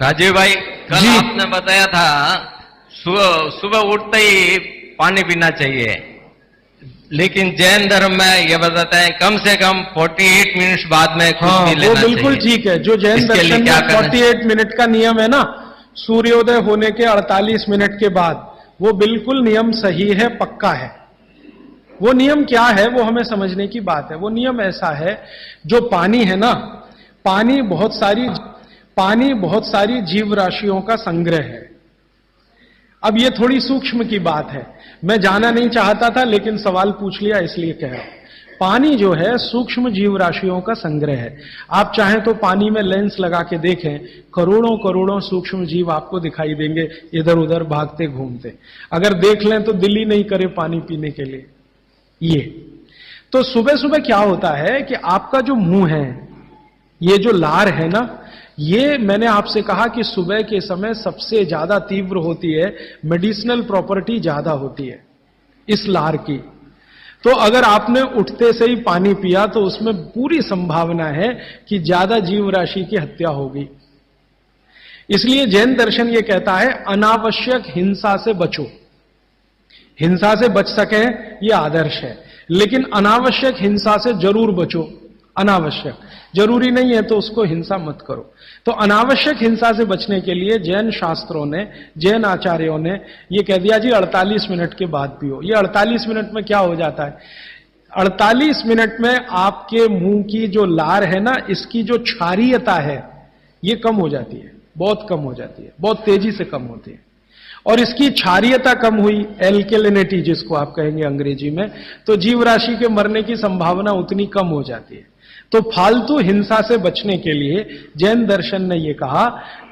राजीव भाई, कल आपने बताया था सुबह सुबह उठते ही पानी पीना चाहिए, लेकिन जैन धर्म में यह बताते हैं कम से कम 48 मिनट बाद में कुछ भी लेना चाहिए। वो बिल्कुल ठीक है। जो जैन दर्शन में 48 मिनट का नियम है ना, सूर्योदय होने के 48 मिनट के बाद, वो बिल्कुल नियम सही है, पक्का है। वो नियम क्या है वो हमें समझने की बात है। वो नियम ऐसा है, जो पानी है ना, पानी बहुत सारी जीव राशियों का संग्रह है। अब ये थोड़ी सूक्ष्म की बात है, मैं जाना नहीं चाहता था लेकिन सवाल पूछ लिया इसलिए कह रहा हूं। पानी जो है सूक्ष्म जीव राशियों का संग्रह है। आप चाहें तो पानी में लेंस लगा के देखें, करोड़ों करोड़ों सूक्ष्म जीव आपको दिखाई देंगे इधर उधर भागते घूमते। अगर देख लें तो दिल ही नहीं करे पानी पीने के लिए। ये तो सुबह सुबह क्या होता है कि आपका जो मुंह है, ये जो लार है ना, ये मैंने आपसे कहा कि सुबह के समय सबसे ज्यादा तीव्र होती है, मेडिसिनल प्रॉपर्टी ज्यादा होती है इस लार की। तो अगर आपने उठते से ही पानी पिया तो उसमें पूरी संभावना है कि ज्यादा जीव राशि की हत्या होगी। इसलिए जैन दर्शन ये कहता है अनावश्यक हिंसा से बचो। हिंसा से बच सके ये आदर्श है, लेकिन अनावश्यक हिंसा से जरूर बचो। अनावश्यक, जरूरी नहीं है तो उसको हिंसा मत करो। तो अनावश्यक हिंसा से बचने के लिए जैन शास्त्रों ने, जैन आचार्यों ने ये कह दिया जी 48 मिनट के बाद पियो। ये 48 मिनट में क्या हो जाता है, 48 मिनट में आपके मुंह की जो लार है ना, इसकी जो क्षारीयता है ये कम हो जाती है, बहुत कम हो जाती है, बहुत तेजी से कम होती है। और इसकी क्षारीयता कम हुई, एल्केलिनिटी जिसको आप कहेंगे अंग्रेजी में, तो जीव राशि के मरने की संभावना उतनी कम हो जाती है। तो फालतू हिंसा से बचने के लिए जैन दर्शन ने यह कहा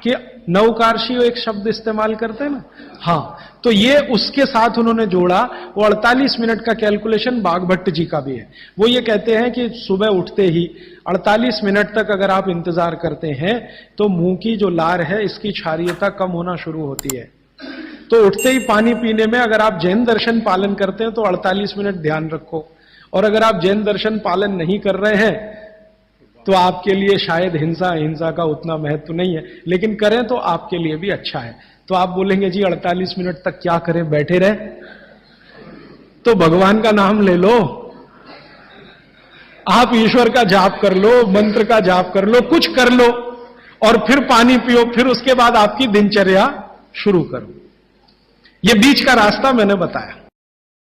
कि नवकार्षी एक शब्द इस्तेमाल करते हैं ना, हाँ, तो ये उसके साथ उन्होंने जोड़ा। वो 48 मिनट का कैलकुलेशन बागभट्ट जी का भी है। वो ये कहते हैं कि सुबह उठते ही 48 मिनट तक अगर आप इंतजार करते हैं तो मुंह की जो लार है इसकी क्षारीयता कम होना शुरू होती है। तो उठते ही पानी पीने में अगर आप जैन दर्शन पालन करते हैं तो 48 मिनट ध्यान रखो, और अगर आप जैन दर्शन पालन नहीं कर रहे हैं तो आपके लिए शायद हिंसा का उतना महत्व नहीं है, लेकिन करें तो आपके लिए भी अच्छा है। तो आप बोलेंगे जी 48 मिनट तक क्या करें, बैठे रहे? तो भगवान का नाम ले लो, आप ईश्वर का जाप कर लो, मंत्र का जाप कर लो, कुछ कर लो, और फिर पानी पियो, फिर उसके बाद आपकी दिनचर्या शुरू करो। ये बीच का रास्ता मैंने बताया।